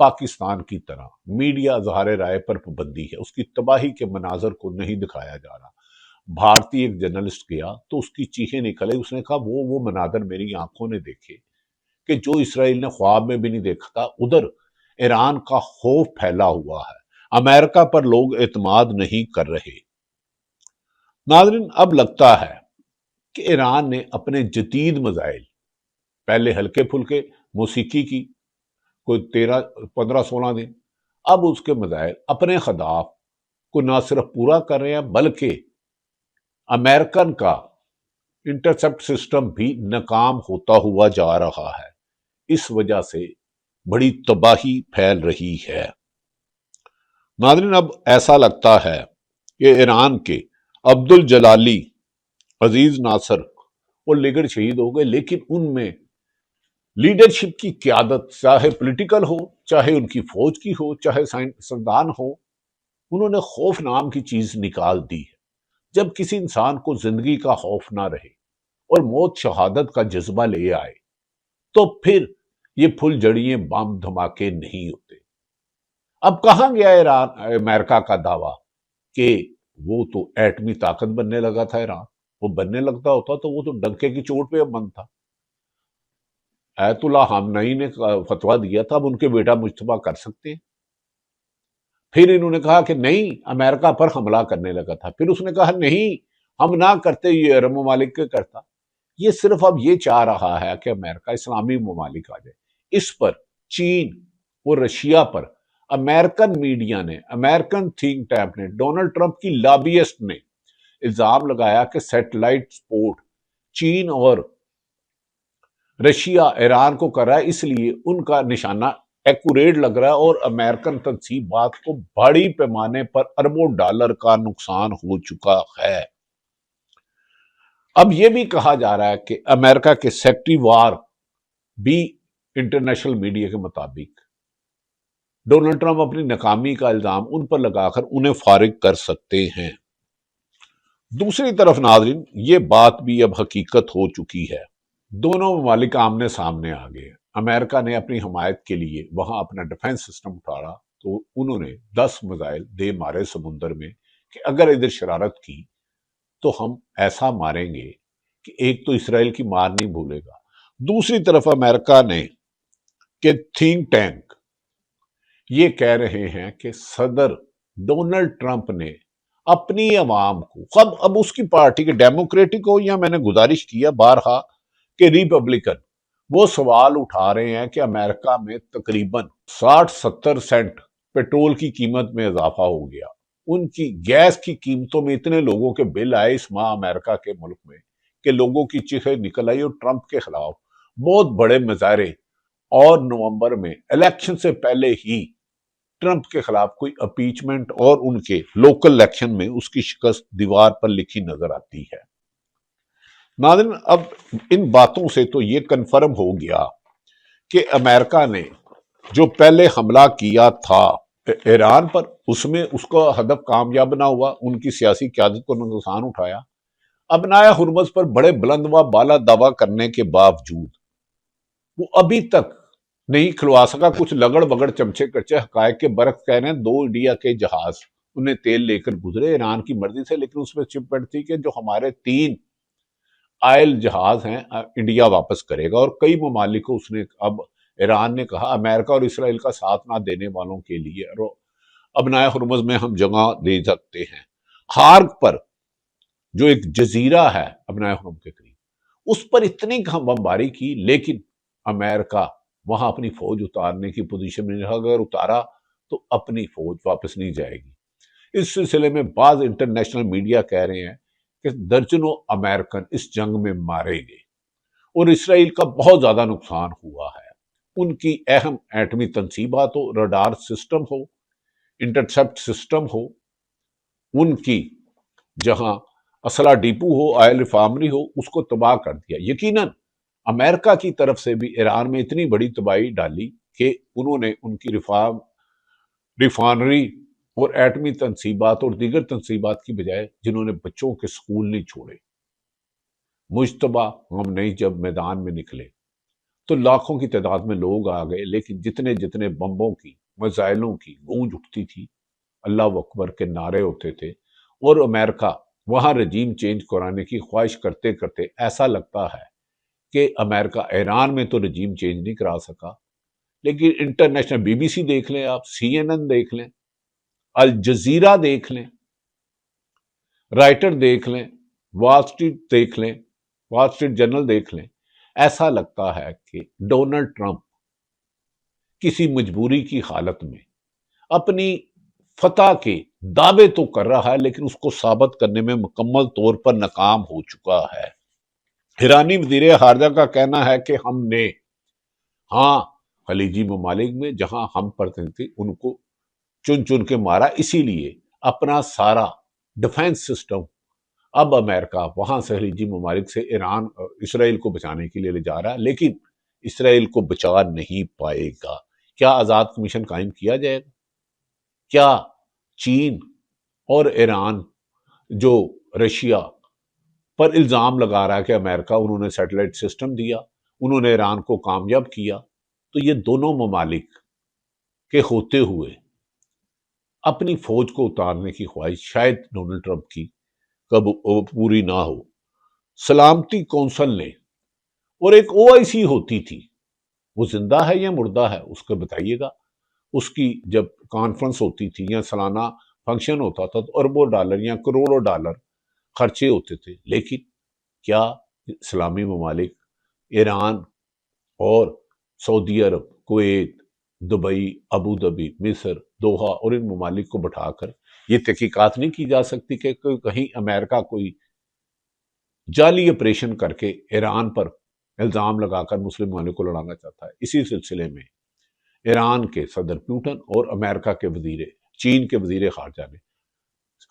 پاکستان کی طرح میڈیا اظہار رائے پر پابندی ہے، اس کی تباہی کے مناظر کو نہیں دکھایا جا رہا۔ بھارتی ایک جرنلسٹ گیا تو اس کی چیخیں نکل آئی، اس نے کہا وہ مناظر میری آنکھوں نے دیکھے کہ جو اسرائیل نے خواب میں بھی نہیں دیکھا تھا۔ ادھر ایران کا خوف پھیلا ہوا ہے، امریکہ پر لوگ اعتماد نہیں کر رہے۔ ناظرین، اب لگتا ہے کہ ایران نے اپنے جدید میزائل، پہلے ہلکے پھلکے موسیقی کی کوئی 15-16 دن، اب اس کے میزائل اپنے خداف کو نہ صرف پورا کر رہے ہیں بلکہ امریکن کا انٹرسپٹ سسٹم بھی ناکام ہوتا ہوا جا رہا ہے۔ اس وجہ سے بڑی تباہی پھیل رہی ہے۔ ناظرین، اب ایسا لگتا ہے کہ ایران کے عبد الجلالی، عزیز ناصر وہ لیڈر شہید ہو گئے، لیکن ان میں لیڈرشپ کی قیادت، چاہے پولیٹیکل ہو، چاہے ان کی فوج کی ہو، چاہے سائنسدان ہو، انہوں نے خوف نام کی چیز نکال دی ہے۔ جب کسی انسان کو زندگی کا خوف نہ رہے اور موت شہادت کا جذبہ لے آئے تو پھر یہ پھل جڑیے بم دھماکے نہیں ہوتے۔ اب کہاں گیا امریکہ کا دعویٰ کہ وہ تو ایٹمی طاقت بننے لگا تھا ایران؟ وہ بننے لگتا ہوتا تو وہ تو ڈنکے کی چوٹ پہ بند تھا۔ آیت اللہ خامنئی نے فتویٰ دیا تھا اب ان کے بیٹا مجتبیٰ کر سکتے ہیں۔ پھر انہوں نے کہا کہ نہیں، امریکہ پر حملہ کرنے لگا تھا، پھر اس نے کہا نہیں ہم نہ کرتے، یہ عرب ممالک کے کرتا۔ یہ صرف اب یہ چاہ رہا ہے کہ امریکہ اسلامی ممالک آ جائے۔ اس پر چین اور رشیا پر امریکن میڈیا نے، امریکن تھنک ٹینک نے، ڈونلڈ ٹرمپ کی لابیسٹ نے الزام لگایا کہ سیٹلائٹ سپورٹ چین اور رشیا ایران کو کر رہا ہے، اس لیے ان کا نشانہ ایکوریٹ لگ رہا ہے اور امریکن تنصیبات کو بڑی پیمانے پر اربوں ڈالر کا نقصان ہو چکا ہے۔ اب یہ بھی کہا جا رہا ہے کہ امریکہ کے سیکٹری وار بھی انٹرنیشنل میڈیا کے مطابق ڈونلڈ ٹرمپ اپنی ناکامی کا الزام ان پر لگا کر انہیں فارغ کر سکتے ہیں۔ دوسری طرف ناظرین، یہ بات بھی اب حقیقت ہو چکی ہے، دونوں ممالک آمنے سامنے آ گئے۔ امریکہ نے اپنی حمایت کے لیے وہاں اپنا ڈیفنس سسٹم اٹھایا تو انہوں نے 10 میزائل دے مارے سمندر میں کہ اگر ادھر شرارت کی تو ہم ایسا ماریں گے کہ ایک تو اسرائیل کی مار نہیں بھولے گا۔ دوسری طرف امریکہ نے کہ تھنک ٹینک یہ کہہ رہے ہیں کہ صدر ڈونلڈ ٹرمپ نے اپنی عوام کو، اب اس کی پارٹی کے ڈیموکریٹک ہو یا، میں نے گزارش کیا بارہا کہ ریپبلکن، وہ سوال اٹھا رہے ہیں کہ امریکہ میں تقریباً 60-70 سینٹ پیٹرول کی قیمت میں اضافہ ہو گیا، ان کی گیس کی قیمتوں میں اتنے لوگوں کے بل آئے اس ماہ امریکہ کے ملک میں کہ لوگوں کی چیخیں نکل آئی، اور ٹرمپ کے خلاف بہت بڑے مظاہرے، اور نومبر میں الیکشن سے پہلے ہی ٹرمپ کے خلاف کوئی اپیچمنٹ اور ان کے لوکل الیکشن میں اس کی شکست دیوار پر لکھی نظر آتی ہے۔ ناظرین، اب ان باتوں سے تو یہ کنفرم ہو گیا کہ امریکہ نے جو پہلے حملہ کیا تھا ایران پر، اس میں اس کا ہدف کامیاب نہ ہوا، ان کی سیاسی قیادت کو نقصان اٹھایا۔ اب نایا ہرمز پر بڑے بلند و بالا دعویٰ کرنے کے باوجود وہ ابھی تک نہیں کھلوا سکا۔ کچھ لگڑ بگڑ چمچے کچے حقائق کے برعکس کہہ رہے ہیں 2 انڈیا کے جہاز انہیں تیل لے کر گزرے ایران کی مرضی سے، لیکن اس میں چپٹ تھی کہ جو ہمارے 3 آئل جہاز ہیں انڈیا واپس کرے گا، اور کئی ممالک کو اس نے، اب ایران نے کہا امریکہ اور اسرائیل کا ساتھ نہ دینے والوں کے لیے اب نایا ہرمز میں ہم جگہ دے سکتے ہیں۔ خارگ پر جو ایک جزیرہ ہے اب نایا ہرمز کے قریب، اس پر اتنی بمباری کی، لیکن امریکہ وہاں اپنی فوج اتارنے کی پوزیشن میں رہا، اگر اتارا تو اپنی فوج واپس نہیں جائے گی۔ اس سلسلے میں بعض انٹرنیشنل میڈیا کہہ رہے ہیں کہ درجنوں امریکن اس جنگ میں مارے گئے اور اسرائیل کا بہت زیادہ نقصان ہوا ہے۔ ان کی اہم ایٹمی تنصیبات ہو، رڈار سسٹم ہو، انٹرسپٹ سسٹم ہو، ان کی جہاں اسلحہ ڈیپو ہو، آئل ریفائنری ہو، اس کو تباہ کر دیا۔ یقیناً امریکہ کی طرف سے بھی ایران میں اتنی بڑی تباہی ڈالی کہ انہوں نے ان کی ریفائنری اور ایٹمی تنصیبات اور دیگر تنصیبات کی بجائے، جنہوں نے بچوں کے سکول نہیں چھوڑے، مجتبہ ہم نہیں جب میدان میں نکلے تو لاکھوں کی تعداد میں لوگ آ گئے، لیکن جتنے جتنے بمبوں کی، میزائلوں کی گونج اٹھتی تھی، اللہ اکبر کے نعرے ہوتے تھے، اور امریکہ وہاں رجیم چینج کرانے کی خواہش کرتے کرتے ایسا لگتا ہے کہ امریکہ ایران میں تو رجیم چینج نہیں کرا سکا، لیکن انٹرنیشنل بی بی سی دیکھ لیں، آپ سی این این دیکھ لیں، الجزیرہ دیکھ لیں، رائٹر دیکھ لیں، وال سٹریٹ دیکھ لیں، وال سٹریٹ جرنل دیکھ لیں، ایسا لگتا ہے کہ ڈونلڈ ٹرمپ کسی مجبوری کی حالت میں اپنی فتح کے دعوے تو کر رہا ہے، لیکن اس کو ثابت کرنے میں مکمل طور پر ناکام ہو چکا ہے۔ ایرانی وزیر خارجہ کا کہنا ہے کہ ہم نے خلیجی ممالک میں جہاں ہم پڑھتے تھے ان کو چن چن کے مارا، اسی لیے اپنا سارا ڈیفنس سسٹم اب امریکہ وہاں سے خلیجی ممالک سے اسرائیل کو بچانے کے لیے لے جا رہا ہے، لیکن اسرائیل کو بچا نہیں پائے گا۔ کیا آزاد کمیشن قائم کیا جائے گا؟ کیا چین اور ایران جو رشیا پر الزام لگا رہا ہے کہ امریکہ انہوں نے سیٹلائٹ سسٹم دیا، انہوں نے ایران کو کامیاب کیا، تو یہ دونوں ممالک کے ہوتے ہوئے اپنی فوج کو اتارنے کی خواہش شاید ڈونلڈ ٹرمپ کی کب پوری نہ ہو۔ سلامتی کونسل نے، اور ایک او آئی سی ہوتی تھی، وہ زندہ ہے یا مردہ ہے اس کو بتائیے گا، اس کی جب کانفرنس ہوتی تھی یا سالانہ فنکشن ہوتا تھا تو اربوں ڈالر یا کروڑوں ڈالر خرچے ہوتے تھے، لیکن کیا اسلامی ممالک ایران اور سعودی عرب، کویت، دبئی، ابو ظبی، مصر، دوحہ اور ان ممالک کو بٹھا کر یہ تحقیقات نہیں کی جا سکتی کہ کہیں امریکہ کوئی جعلی آپریشن کر کے ایران پر الزام لگا کر مسلم ممالک کو لڑانا چاہتا ہے؟ اسی سلسلے میں ایران کے صدر پیوٹن اور امریکہ کے چین کے وزیر خارجہ نے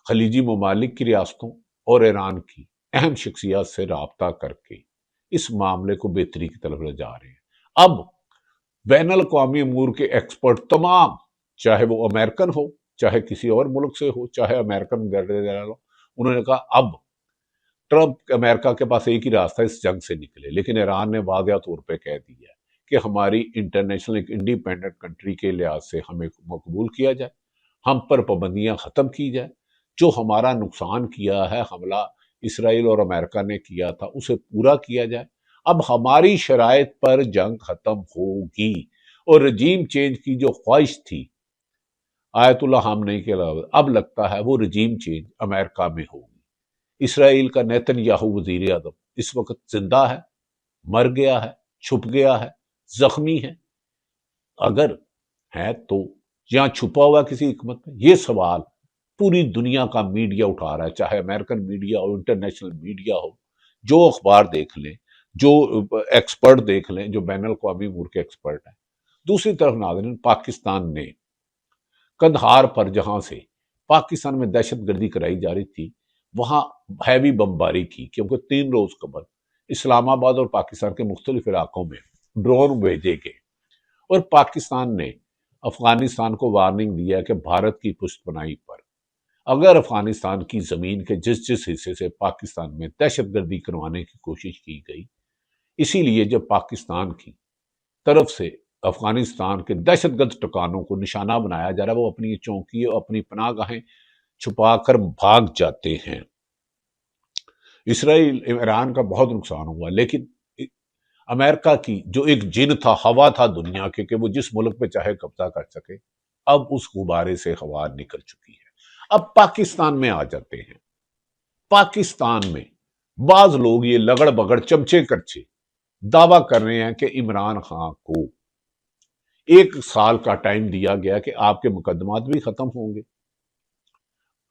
خلیجی ممالک کی ریاستوں اور ایران کی اہم شخصیات سے رابطہ کر کے اس معاملے کو بہتری کی طرف لے جا رہے ہیں۔ اب بین الاقوامی امور کے ایکسپرٹ تمام، چاہے وہ امریکن ہو، چاہے کسی اور ملک سے ہو، چاہے امریکن ہو، انہوں نے کہا اب ٹرمپ امریکہ کے پاس ایک ہی راستہ اس جنگ سے نکلے، لیکن ایران نے واضح طور پہ کہہ دیا کہ ہماری انٹرنیشنل ایک انڈیپینڈنٹ کنٹری کے لحاظ سے ہمیں مقبول کیا جائے، ہم پر پابندیاں ختم کی جائے، جو ہمارا نقصان کیا ہے، حملہ اسرائیل اور امریکہ نے کیا تھا، اسے پورا کیا جائے۔ اب ہماری شرائط پر جنگ ختم ہوگی، اور رجیم چینج کی جو خواہش تھی آیت اللہ خامنئی کے علاوہ، اب لگتا ہے وہ رجیم چینج امریکہ میں ہوگی۔ اسرائیل کا نیتن یاہو وزیر اعظم اس وقت زندہ ہے، مر گیا ہے، چھپ گیا ہے، زخمی ہے؟ اگر ہے تو یہاں چھپا ہوا کسی حکمت میں؟ یہ سوال پوری دنیا کا میڈیا اٹھا رہا ہے، چاہے امریکن میڈیا ہو، انٹرنیشنل میڈیا ہو، جو اخبار دیکھ لیں، جو ایکسپرٹ دیکھ لیں، جو بین الاقوامی امور کے ایکسپرٹ ہیں۔ دوسری طرف ناظرین، پاکستان نے قندھار پر جہاں سے پاکستان میں دہشت گردی کرائی جا رہی تھی، وہاں ہیوی بمباری کی، کیونکہ 3 روز قبل اسلام آباد اور پاکستان کے مختلف علاقوں میں ڈرون بھیجے گئے، اور پاکستان نے افغانستان کو وارننگ دیا کہ بھارت کی پشت پناہی پر اگر افغانستان کی زمین کے جس حصے سے پاکستان میں دہشت گردی کروانے کی کوشش کی گئی، اسی لیے جب پاکستان کی طرف سے افغانستان کے دہشت گرد ٹھکانوں کو نشانہ بنایا جا رہا ہے، وہ اپنی چوکی اور اپنی پناہ گاہیں چھپا کر بھاگ جاتے ہیں۔ اسرائیل ایران کا بہت نقصان ہوا، لیکن امریکہ کی جو ایک جن تھا، ہوا تھا دنیا کے کہ وہ جس ملک پہ چاہے قبضہ کر سکے، اب اس غبارے سے ہوا نکل چکی ہے۔ اب پاکستان میں آ جاتے ہیں۔ پاکستان میں بعض لوگ یہ لگڑ بگڑ چمچے کرچے دعویٰ کر رہے ہیں کہ عمران خان کو 1 سال کا ٹائم دیا گیا کہ آپ کے مقدمات بھی ختم ہوں گے،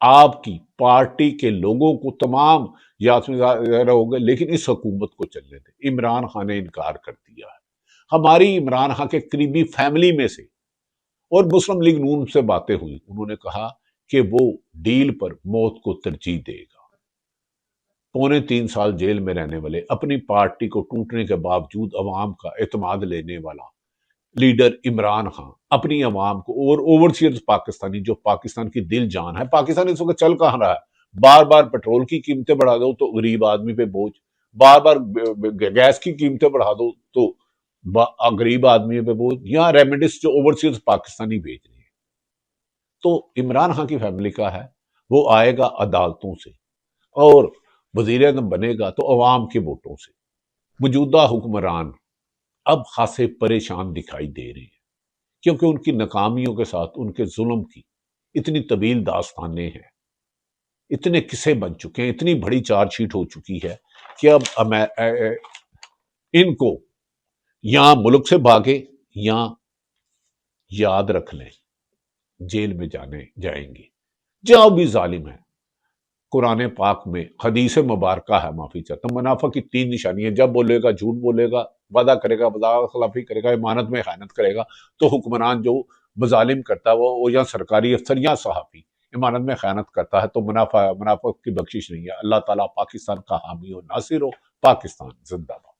آپ کی پارٹی کے لوگوں کو تمام ہو گئے، لیکن اس حکومت کو چلنے دیں۔ عمران خان نے انکار کر دیا ہے۔ ہماری عمران خان کے قریبی فیملی میں سے اور مسلم لیگ نون سے باتیں ہوئی، انہوں نے کہا کہ وہ ڈیل پر موت کو ترجیح دے گا۔ 3.25 سال جیل میں رہنے والے، اپنی پارٹی کو ٹوٹنے کے باوجود عوام کا اعتماد لینے والا لیڈر عمران خان اپنی عوام کو، اور اوورسیئرز پاکستانی جو پاکستان کی دل جان ہے، پاکستان اس وقت چل کہاں رہا ہے؟ بار بار پیٹرول کی قیمتیں بڑھا دو تو غریب آدمی پہ بوجھ، بار بار گیس کی قیمتیں بڑھا دو تو غریب آدمی پہ بوجھ، یا ریمیڈیز جو اوورسیز پاکستانی بھیج رہے ہیں. تو عمران خان کی فیملی کا ہے، وہ آئے گا عدالتوں سے، اور وزیر اعظم بنے گا تو عوام کے ووٹوں سے. موجودہ حکمران اب خاصے پریشان دکھائی دے رہے ہیں، کیونکہ ان کی ناکامیوں کے ساتھ ان کے ظلم کی اتنی طویل داستانیں ہیں، اتنے قصے بن چکے ہیں، اتنی بڑی چارج شیٹ ہو چکی ہے کہ اب ان کو یا ملک سے بھاگے یا یاد رکھ لیں جیل میں جائیں گے. جہاں بھی ظالم ہے، قرآن پاک میں حدیث مبارکہ ہے، معافی چاہتا ہوں، منافع کی 3 نشانیاں: جب بولے گا جھوٹ بولے گا، وعدہ کرے گا وعدہ خلافی کرے گا، امانت میں خیانت کرے گا. تو حکمران جو مظالم کرتا ہے وہ یا سرکاری افسر یا صحافی امانت میں خیانت کرتا ہے تو منافع کی بخشش نہیں ہے. اللہ تعالیٰ پاکستان کا حامی و ناصر ہو. پاکستان زندہ باد.